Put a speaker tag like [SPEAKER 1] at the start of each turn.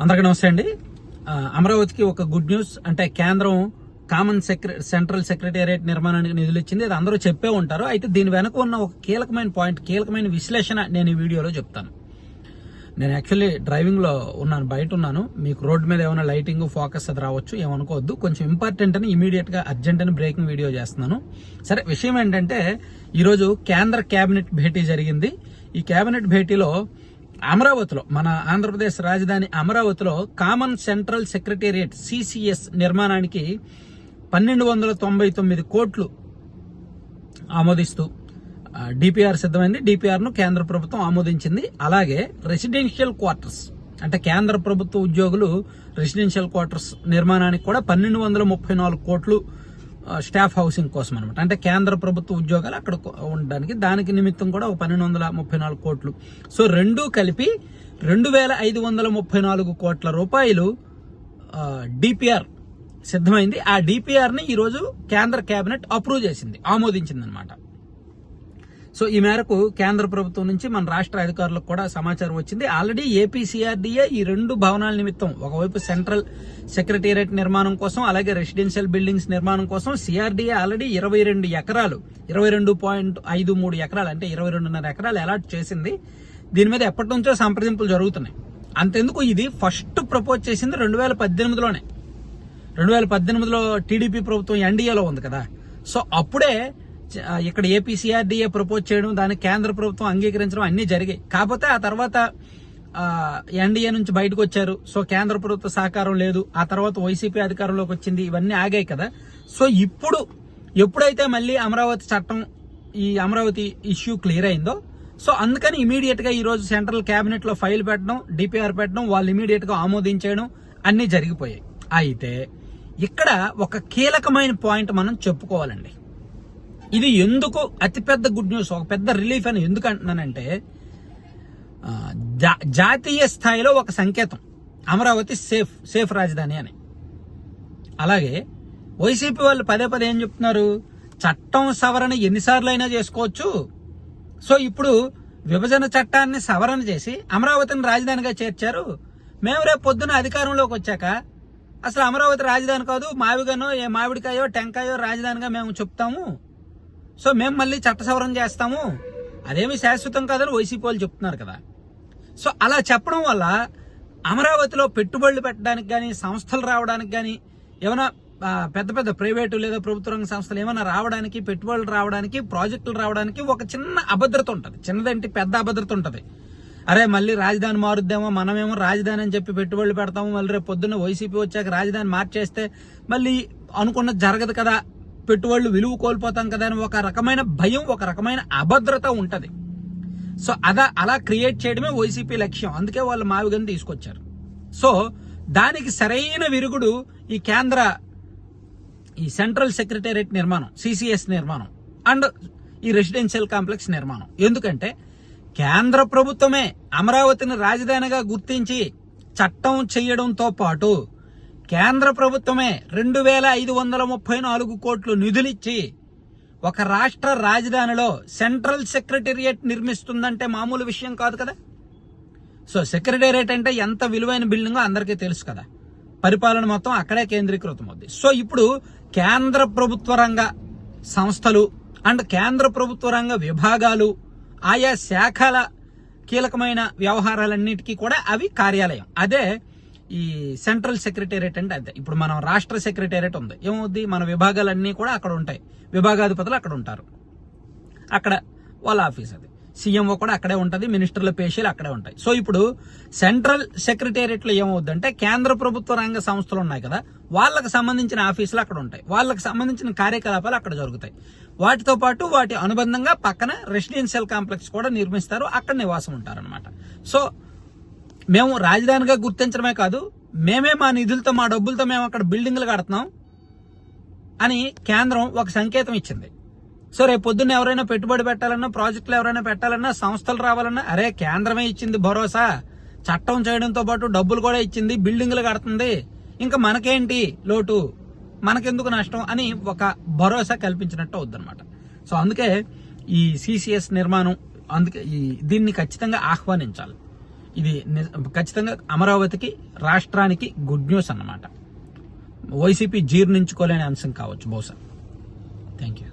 [SPEAKER 1] అందరికీ నమస్తే అండి. అమరావతికి ఒక గుడ్ న్యూస్. అంటే కేంద్రం కామన్ సెంట్రల్ సెక్రటేరియట్ నిర్మాణానికి నిధులు ఇచ్చింది. అది అందరూ చెప్పే ఉంటారు. అయితే దీని వెనక ఉన్న ఒక కీలకమైన పాయింట్, కీలకమైన విశ్లేషణ నేను ఈ వీడియోలో చెప్తాను. నేను యాక్చువల్లీ డ్రైవింగ్ లో ఉన్నాను, బయట ఉన్నాను. మీకు రోడ్డు మీద ఏమైనా లైటింగ్ ఫోకస్ అది రావచ్చు, ఏమనుకోవద్దు. కొంచెం ఇంపార్టెంట్ అని ఇమీడియట్ గా అర్జెంట్ అని బ్రేకింగ్ వీడియో చేస్తున్నాను. సరే, విషయం ఏంటంటే ఈరోజు కేంద్ర కేబినెట్ భేటీ జరిగింది. ఈ కేబినెట్ భేటీలో అమరావతిలో, మన ఆంధ్రప్రదేశ్ రాజధాని అమరావతిలో కామన్ సెంట్రల్ సెక్రటేరియట్ సిసిఎస్ నిర్మాణానికి 1299 కోట్లు ఆమోదిస్తూ డిపిఆర్ సిద్ధమైంది. డిపిఆర్ ను కేంద్ర ప్రభుత్వం ఆమోదించింది. అలాగే రెసిడెన్షియల్ క్వార్టర్స్, అంటే కేంద్ర ప్రభుత్వ ఉద్యోగులు రెసిడెన్షియల్ క్వార్టర్స్ నిర్మాణానికి కూడా 1234 కోట్లు స్టాఫ్ హౌసింగ్ కోసం అనమాట. అంటే కేంద్ర ప్రభుత్వ ఉద్యోగాలు అక్కడ ఉండడానికి, దానికి నిమిత్తం కూడా ఒక 1234 కోట్లు. సో రెండూ కలిపి 2534 కోట్ల రూపాయలు డిపిఆర్ సిద్ధమైంది. ఆ డిపిఆర్ ని ఈరోజు కేంద్ర కేబినెట్ అప్రూవ్ చేసింది, ఆమోదించింది అనమాట. సో ఈ మేరకు కేంద్ర ప్రభుత్వం నుంచి మన రాష్ట్ర అధికారులకు కూడా సమాచారం వచ్చింది. ఆల్రెడీ ఏపీ సిఆర్డీఏ ఈ రెండు భవనాల నిమిత్తం, ఒకవైపు సెంట్రల్ సెక్రటేరియట్ నిర్మాణం కోసం, అలాగే రెసిడెన్షియల్ బిల్డింగ్స్ నిర్మాణం కోసం సిఆర్డీఏ ఆల్రెడీ 22 ఎకరాలు, 22.53 ఎకరాలు, అంటే 22.5 ఎకరాలు అలాట్ చేసింది. దీని మీద ఎప్పటి నుంచో సంప్రదింపులు జరుగుతున్నాయి. అంతెందుకు, ఇది ఫస్ట్ ప్రపోజ్ చేసింది 2018లోనే. 2018లో టీడీపీ ప్రభుత్వం ఎన్డీఏలో ఉంది కదా. సో అప్పుడే ఇక్కడ ఏపీ సిఆర్డీఏ ప్రపోజ్ చేయడం, దానికి కేంద్ర ప్రభుత్వం అంగీకరించడం అన్ని జరిగాయి. కాకపోతే ఆ తర్వాత ఎన్డీఏ నుంచి బయటకు వచ్చారు. సో కేంద్ర ప్రభుత్వ సహకారం లేదు. ఆ తర్వాత వైసీపీ అధికారంలోకి వచ్చింది. ఇవన్నీ ఆగాయి కదా. సో ఇప్పుడు ఎప్పుడైతే మళ్ళీ అమరావతి చట్టం, ఈ అమరావతి ఇష్యూ క్లియర్ అయిందో, సో అందుకని ఇమీడియట్ గా ఈ రోజు సెంట్రల్ కేబినెట్ లో ఫైల్ పెట్టడం, డిపిఆర్ పెట్టడం, వాళ్ళు ఇమీడియట్ గా ఆమోదించడం అన్ని జరిగిపోయాయి. అయితే ఇక్కడ ఒక కీలకమైన పాయింట్ మనం చెప్పుకోవాలండి. ఇది ఎందుకు అతిపెద్ద గుడ్ న్యూస్, ఒక పెద్ద రిలీఫ్ అని ఎందుకు అంటున్నానంటే, జాతీయ స్థాయిలో ఒక సంకేతం, అమరావతి సేఫ్ రాజధాని అని. అలాగే వైసీపీ వాళ్ళు పదే పదే ఏం చెప్తున్నారు, చట్టం సవరణ ఎన్నిసార్లు అయినా చేసుకోవచ్చు. సో ఇప్పుడు విభజన చట్టాన్ని సవరణ చేసి అమరావతిని రాజధానిగా చేర్చారు. మేము రేపు పొద్దున అధికారంలోకి వచ్చాక అసలు అమరావతి రాజధాని కాదు, మావిగానో ఏ మామిడికాయో టెంకాయో రాజధానిగా మేము చెప్తాము. సో మేము మళ్ళీ చట్ట సవరణ చేస్తాము, అదేమి శాశ్వతం కాదని వైసీపీ వాళ్ళు చెప్తున్నారు కదా. సో అలా చెప్పడం వల్ల అమరావతిలో పెట్టుబడులు పెట్టడానికి కానీ, సంస్థలు రావడానికి కానీ, ఏమైనా పెద్ద పెద్ద ప్రైవేటు లేదా ప్రభుత్వ రంగ సంస్థలు ఏమైనా రావడానికి, పెట్టుబడులు రావడానికి, ప్రాజెక్టులు రావడానికి ఒక చిన్న అభద్రత ఉంటుంది. చిన్నదంటే పెద్ద అభద్రత ఉంటుంది. అరే మళ్ళీ రాజధాని మారుద్దామో, మనమేమో రాజధాని అని చెప్పి పెట్టుబడులు పెడతాము, మళ్ళీ రేపు పొద్దున్న వైసీపీ వచ్చాక రాజధాని మార్చేస్తే మళ్ళీ అనుకున్నది జరగదు కదా, పెట్టుబడులు విలువ కోల్పోతాం కదా అని ఒక రకమైన భయం, ఒక రకమైన అభద్రత ఉంటది. సో అలా క్రియేట్ చేయడమే వైసీపీ లక్ష్యం. అందుకే వాళ్ళు మావిగని తీసుకొచ్చారు. సో దానికి సరైన విరుగుడు ఈ సెంట్రల్ సెక్రటేరియట్ నిర్మాణం, సిసిఎస్ నిర్మాణం అండ్ ఈ రెసిడెన్షియల్ కాంప్లెక్స్ నిర్మాణం. ఎందుకంటే కేంద్ర ప్రభుత్వమే అమరావతిని రాజధానిగా గుర్తించి చట్టం చేయడంతో పాటు కేంద్ర ప్రభుత్వమే 2534 కోట్లు నిధులిచ్చి ఒక రాష్ట్ర రాజధానిలో సెంట్రల్ సెక్రటేరియట్ నిర్మిస్తుందంటే మామూలు విషయం కాదు కదా. సో సెక్రటేరియట్ అంటే ఎంత విలువైన బిల్డింగో అందరికీ తెలుసు కదా. పరిపాలన మొత్తం అక్కడే కేంద్రీకృతం అవుతుంది. సో ఇప్పుడు కేంద్ర ప్రభుత్వ రంగ సంస్థలు అండ్ కేంద్ర ప్రభుత్వ రంగ విభాగాలు, ఆయా శాఖల కీలకమైన వ్యవహారాలన్నిటికీ కూడా అవి కార్యాలయం. అదే ఈ సెంట్రల్ సెక్రటేరియట్ అంటే అదే. ఇప్పుడు మనం రాష్ట్ర సెక్రటేరియట్ ఉంది, ఏమవుద్ది, మన విభాగాలన్నీ కూడా అక్కడ ఉంటాయి, విభాగాధిపతులు అక్కడ ఉంటారు, అక్కడ వాళ్ళ ఆఫీస్ అది. సీఎంఓ కూడా అక్కడే ఉంటది, మినిస్టర్ల పేషీలు అక్కడే ఉంటాయి. సో ఇప్పుడు సెంట్రల్ సెక్రటేరియట్ లో ఏమవుద్దంటే కేంద్ర ప్రభుత్వ రంగ సంస్థలు ఉన్నాయి కదా, వాళ్ళకి సంబంధించిన ఆఫీసులు అక్కడ ఉంటాయి, వాళ్ళకి సంబంధించిన కార్యకలాపాలు అక్కడ జరుగుతాయి. వాటితో పాటు వాటి అనుబంధంగా పక్కన రెసిడెన్షియల్ కాంప్లెక్స్ కూడా నిర్మిస్తారు, అక్కడ నివాసం ఉంటారనమాట. సో మేము రాజధానిగా గుర్తించడమే కాదు, మేమే మా నిధులతో, మా డబ్బులతో మేము అక్కడ బిల్డింగ్లు కడుతున్నాం అని కేంద్రం ఒక సంకేతం ఇచ్చింది. సో రేపు పొద్దున్న ఎవరైనా పెట్టుబడి పెట్టాలన్నా, ప్రాజెక్టులు ఎవరైనా పెట్టాలన్నా, సంస్థలు రావాలన్నా, అరే కేంద్రమే ఇచ్చింది భరోసా, చట్టం చేయడంతో పాటు డబ్బులు కూడా ఇచ్చింది, బిల్డింగ్లు కడుతుంది, ఇంకా మనకేంటి లోటు, మనకెందుకు నష్టం అని ఒక భరోసా కల్పించినట్టు అవుద్దన్నమాట. సో అందుకే ఈ సిసిఎస్ నిర్మాణం, అందుకే దీన్ని ఖచ్చితంగా ఆహ్వానించాలి. ఇది ఖచ్చితంగా అమరావతికి, రాష్ట్రానికి గుడ్ న్యూస్ అన్నమాట. వైసీపీ జీర్ణించుకోలేని అంశం కావచ్చు బహుశా. Thank you.